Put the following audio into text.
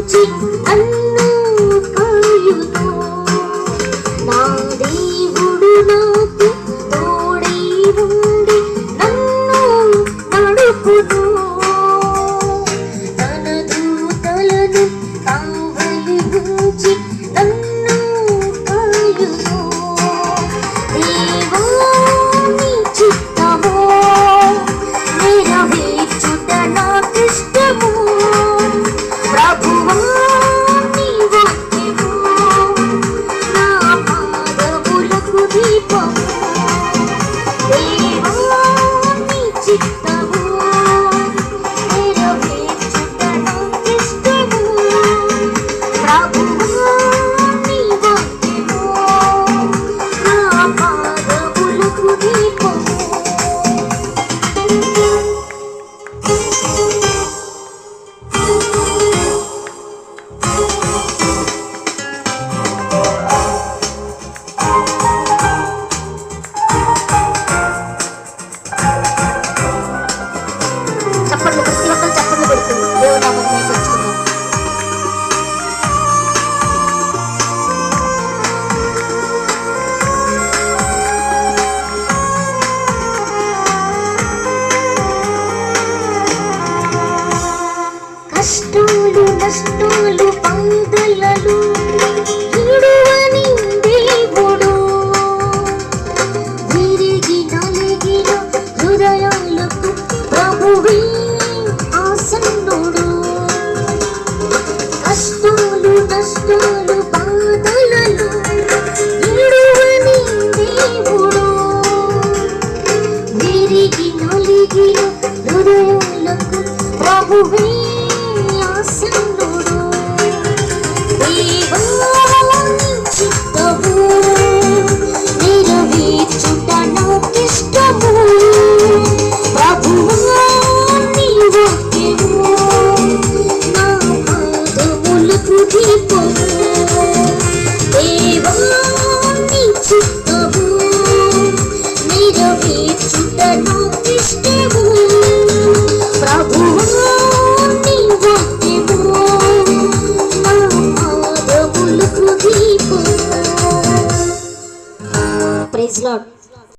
విడిపించి నన్ను కాయును. నా దేవుడు నాకు తోడై ఉండి నన్ను నడుపును. తన దూతలను కావలి ఉంచి నన్ను కాయును. దేవా నీ చిత్తము నెరవేర్చుట నాకిష్టము. ప్రభువా నీ వాక్యము నా పాదములకు దీపము. దేవా నీ చిత్తము నెరవేర్చుట నాకిష్టము. ప్రభువా నీ వాక్యము నా పాదములకు దీపము. చప్పట్లు ప్రతి ఒక్కరు చప్పట్లు కొడుతుంది. దేవుడు నామమున మెచ్చుకుందాం. కష్టాలు నష్టాలు బాధలలో విడువని దేవుడు. విరిగి నలిగిన హృదయాలకు ప్రభువే ఆసన్నుడు. కష్టాలు నష్టాలు